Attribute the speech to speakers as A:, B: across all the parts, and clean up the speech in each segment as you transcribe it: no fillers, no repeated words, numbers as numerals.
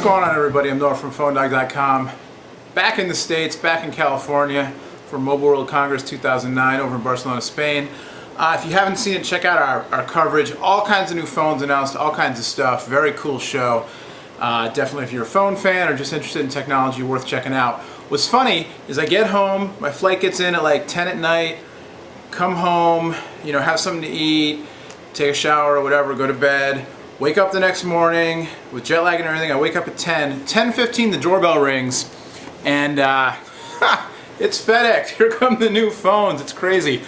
A: going on, everybody? I'm Noah from PhoneDog.com. Back in the States, back in California for Mobile World Congress 2009 over in Barcelona, Spain. If you haven't seen it, check out our coverage. All kinds of new phones announced, all kinds of stuff. Very cool show. Definitely if you're a phone fan or just interested in technology, worth checking out. What's funny is I get home, my flight gets in at like 10 at night, come home, you know, have something to eat, take a shower or whatever, go to bed. Wake up the next morning with jet lag and everything. I wake up at 10:15, the doorbell rings, and it's FedEx. Here come the new phones. It's crazy.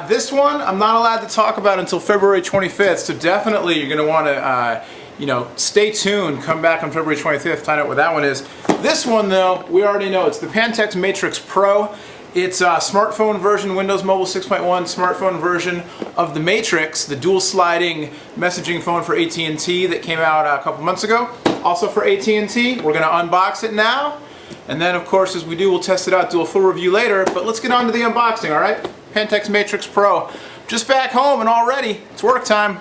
A: This one I'm not allowed to talk about until February 25th, so definitely you're going to want to you know, stay tuned. Come back on February 25th, find out what that one is. This one, though, we already know. It's the Pantech Matrix Pro. It's a smartphone version, Windows Mobile 6.1 smartphone version of the Matrix, the dual sliding messaging phone for AT&T that came out a couple months ago. Also for AT&T, we're going to unbox it now. And then, of course, as we do, we'll test it out, do a full review later. But let's get on to the unboxing, all right? Pantech Matrix Pro. Just back home and already, it's work time.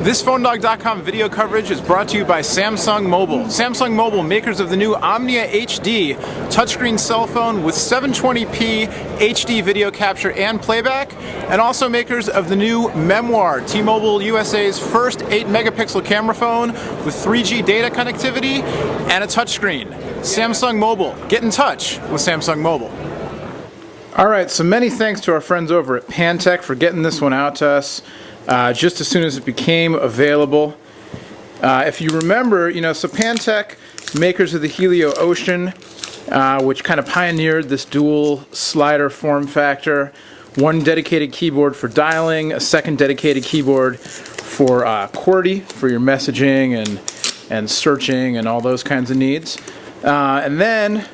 A: This PhoneDog.com video coverage is brought to you by Samsung Mobile. Samsung Mobile, makers of the new Omnia HD touchscreen cell phone with 720p HD video capture and playback, and also makers of the new Memoir, T-Mobile USA's first 8-megapixel camera phone with 3G data connectivity and a touchscreen. Samsung Mobile. Get in touch with Samsung Mobile. Alright, so many thanks to our friends over at Pantech for getting this one out to us. Just as soon as it became available. If you remember, you know, so Pantech, makers of the Helio Ocean, which kind of pioneered this dual slider form factor. One dedicated keyboard for dialing, a second dedicated keyboard for QWERTY, for your messaging and searching and all those kinds of needs. And then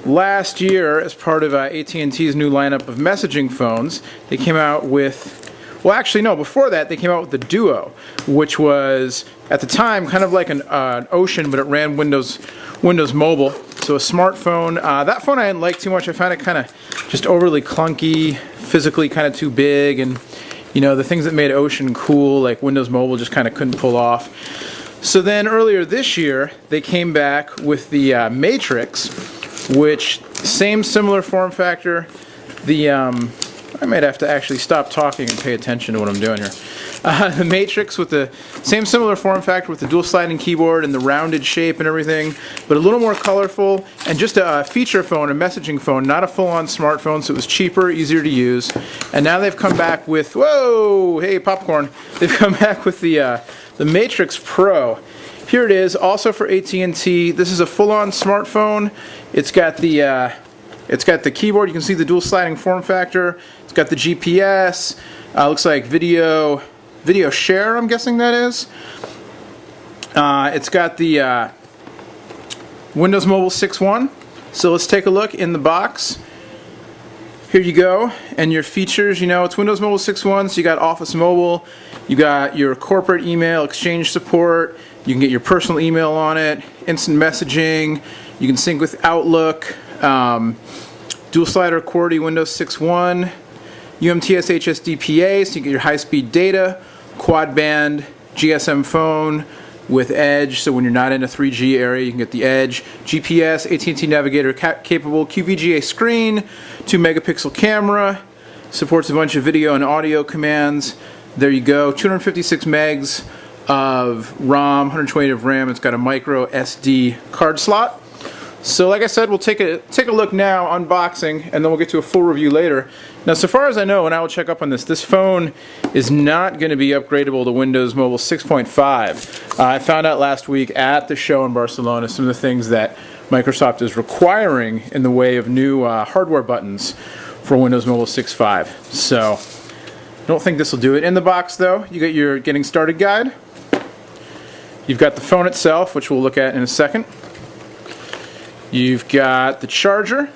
A: last year, as part of AT&T's new lineup of messaging phones, they came out with, well, actually, no, before that, they came out with the Duo, which was, at the time, kind of like an Ocean, but it ran Windows Mobile. So a smartphone. That phone I didn't like too much. I found it kind of just overly clunky, physically kind of too big, and, you know, the things that made Ocean cool, like Windows Mobile, just kind of couldn't pull off. So then, earlier this year, they came back with the Matrix, which, same similar form factor. I might have to actually stop talking and pay attention to what I'm doing here. The Matrix with the same similar form factor with the dual sliding keyboard and the rounded shape and everything, but a little more colorful and just a feature phone, a messaging phone, not a full-on smartphone, so it was cheaper, easier to use. And now they've come back with, whoa, hey, popcorn. They've come back with the Matrix Pro. Here it is, also for AT&T. This is a full-on smartphone. It's got the keyboard. You can see the dual sliding form factor. It's got the GPS. Looks like video share, I'm guessing that is. It's got the Windows Mobile 6.1. So let's take a look in the box. Here you go. And your features, you know, it's Windows Mobile 6.1, so you got Office Mobile. You got your corporate email exchange support. You can get your personal email on it. Instant messaging. You can sync with Outlook. Dual slider QWERTY Windows 6.1, UMTS HSDPA, so you get your high-speed data, quad band GSM phone with Edge, so when you're not in a 3G area, you can get the Edge, GPS, AT&T Navigator capable QVGA screen, 2-megapixel camera, supports a bunch of video and audio commands. There you go, 256 megs of ROM, 128 of RAM. It's got a micro SD card slot. So like I said, we'll take a look now, unboxing, and then we'll get to a full review later. Now, so far as I know, and I will check up on this phone is not going to be upgradable to Windows Mobile 6.5. I found out last week at the show in Barcelona some of the things that Microsoft is requiring in the way of new hardware buttons for Windows Mobile 6.5. So, I don't think this will do it. In the box, though, you get your Getting Started guide. You've got the phone itself, which we'll look at in a second. You've got the charger,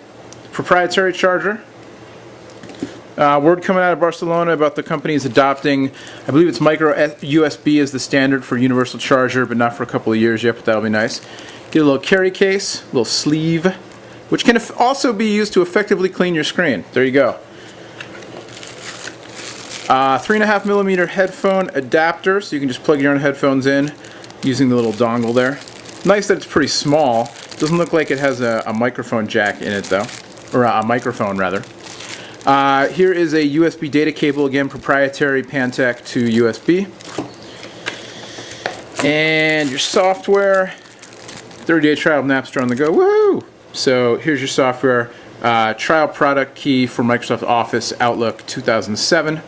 A: proprietary charger. Word coming out of Barcelona about the company is adopting, I believe it's micro USB as the standard for universal charger, but not for a couple of years yet, but that'll be nice. Get a little carry case, a little sleeve, which can also be used to effectively clean your screen. There you go. 3.5mm headphone adapter, so you can just plug your own headphones in. using the little dongle there. Nice that it's pretty small. Doesn't look like it has a microphone jack in it though, or a microphone rather. Here is a USB data cable, again proprietary Pantech to USB. And your software, 30-day trial of Napster on the go, woohoo! So here's your software, trial product key for Microsoft Office Outlook 2007.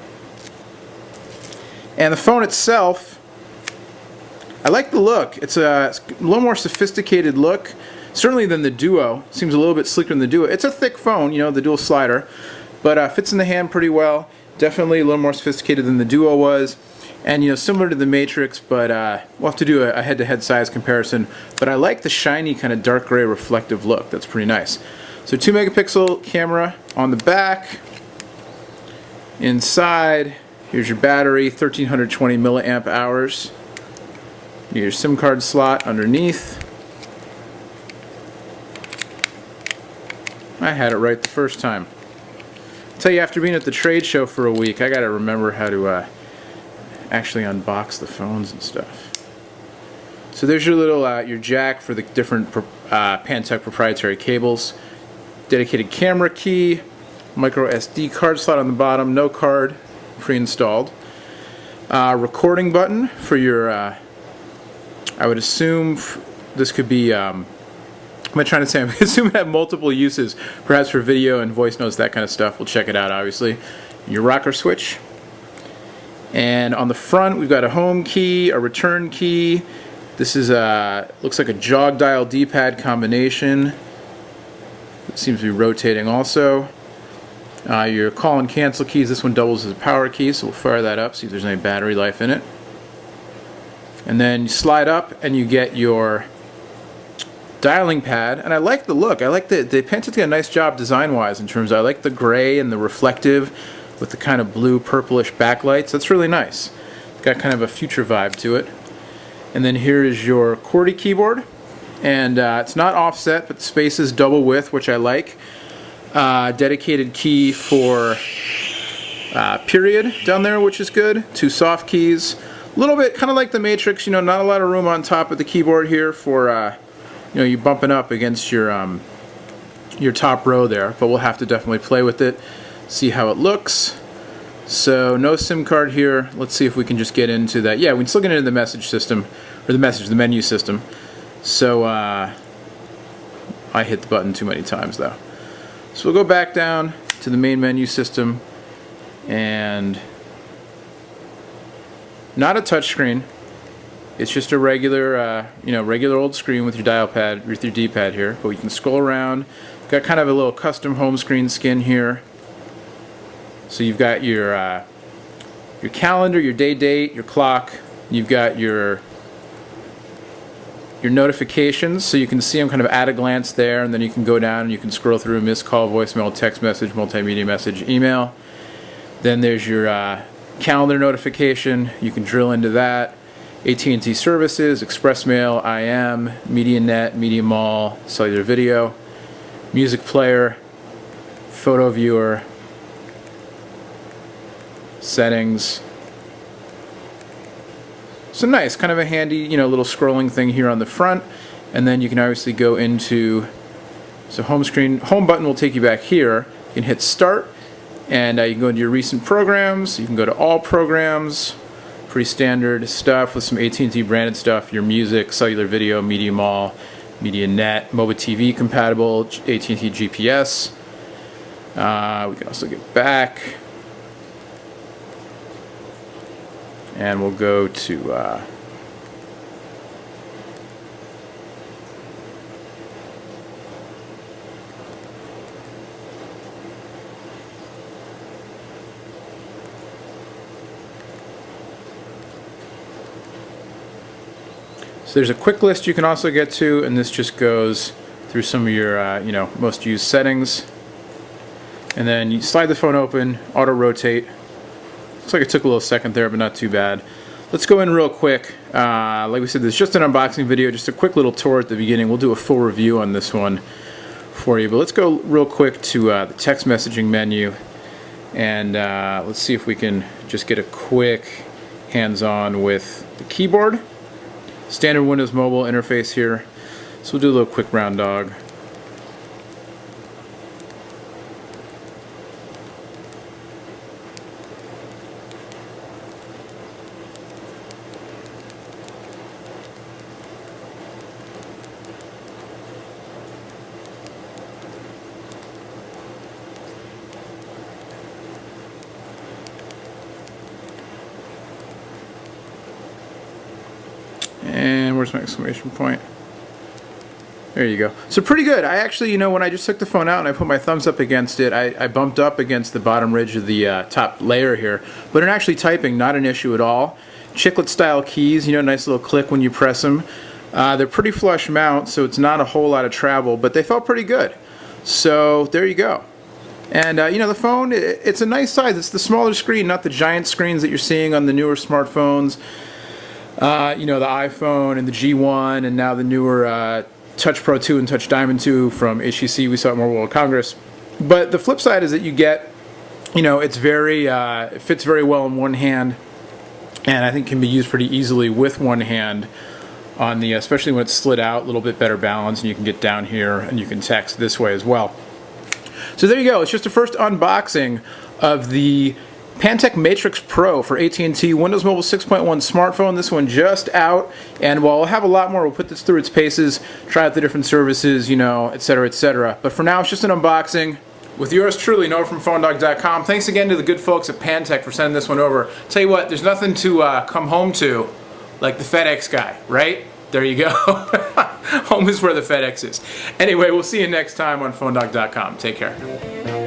A: And the phone itself, I like the look. It's a little more sophisticated look, certainly than the Duo. Seems a little bit sleeker than the Duo. It's a thick phone, you know, the dual slider, but fits in the hand pretty well. Definitely a little more sophisticated than the Duo was, and you know, similar to the Matrix, but we'll have to do a head-to-head size comparison. But I like the shiny kind of dark gray reflective look. That's pretty nice. So 2 megapixel camera on the back. Inside, here's your battery, 1320 milliamp hours. Your SIM card slot underneath. I had it right the first time. I'll tell you, after being at the trade show for a week, I gotta remember how to actually unbox the phones and stuff. So there's your little your jack for the different Pantech proprietary cables. Dedicated camera key, micro SD card slot on the bottom, no card, pre-installed. Recording button for your I would assume this could be, what am I trying to say? I'm assuming it have multiple uses, perhaps for video and voice notes, that kind of stuff. We'll check it out, obviously. Your rocker switch. And on the front, we've got a home key, a return key. This is looks like a jog dial D-pad combination. It seems to be rotating also. Your call and cancel keys. This one doubles as a power key, so we'll fire that up, see if there's any battery life in it. And then you slide up and you get your dialing pad, and I like the look. I like the Pantech did a nice job design-wise in terms of, I like the gray and the reflective with the kind of blue purplish backlights. That's really nice. Got kind of a future vibe to it. And then here is your QWERTY keyboard, and it's not offset, but the space is double width, which I like. Dedicated key for period down there, which is good. 2 soft keys. A little bit kind of like the Matrix, you know, not a lot of room on top of the keyboard here for you know, you bumping up against your top row there, but we'll have to definitely play with it, see how it looks. So no SIM card here. Let's see if we can just get into that. Yeah, we can still get into the message system, or the menu system. So I hit the button too many times though. So we'll go back down to the main menu system, and not a touch screen. It's just a regular, you know, regular old screen with your dial pad, with your D-pad here. But you can scroll around. Got kind of a little custom home screen skin here. So you've got your calendar, your date, your clock. You've got your notifications, so you can see them kind of at a glance there, and then you can go down and you can scroll through missed call, voicemail, text message, multimedia message, email. Then there's your calendar notification. You can drill into that. AT&T services, Express Mail, IM, MediaNet, Media Mall, cellular video, music player, photo viewer, settings. So nice, kind of a handy, you know, little scrolling thing here on the front, and then you can obviously go into, so home screen, home button will take you back here. You can hit start, and you can go into your recent programs. You can go to all programs, pretty standard stuff with some AT&T branded stuff. Your music, cellular video, Media Mall, MediaNet, Mobi TV compatible, AT&T GPS. We can also get back. And we'll go to so there's a quick list you can also get to, and this just goes through some of your you know, most used settings. And then you slide the phone open, auto rotate. Looks like it took a little second there, but not too bad. Let's go in real quick. Like we said, this is just an unboxing video, just a quick little tour at the beginning. We'll do a full review on this one for you, but let's go real quick to the text messaging menu, and let's see if we can just get a quick hands-on with the keyboard. Standard Windows Mobile interface here. So we'll do a little quick round dog. And where's my exclamation point? There you go. So pretty good. I actually, when I just took the phone out and I put my thumbs up against it, I bumped up against the bottom ridge of the top layer here. But in actually typing, not an issue at all. Chiclet style keys, nice little click when you press them. They're pretty flush mount, so it's not a whole lot of travel, but they felt pretty good. So there you go. And the phone, it's a nice size. It's the smaller screen, not the giant screens that you're seeing on the newer smartphones. The iPhone and the G1 and now the newer Touch Pro 2 and Touch Diamond 2 from HTC we saw at Mobile World Congress. But the flip side is that you get, it's very, it fits very well in one hand, and I think can be used pretty easily with one hand on the, especially when it's slid out, a little bit better balance, and you can get down here and you can text this way as well. So there you go. It's just the first unboxing of the Pantech Matrix Pro for AT&T Windows Mobile 6.1 smartphone. This one just out, and we'll have a lot more. We'll put this through its paces, try out the different services, etc., etc. But for now, it's just an unboxing with yours truly, Noah from PhoneDog.com. Thanks again to the good folks at Pantech for sending this one over. Tell you what, there's nothing to come home to like the FedEx guy, right? There you go. Home is where the FedEx is. Anyway, we'll see you next time on PhoneDog.com. Take care.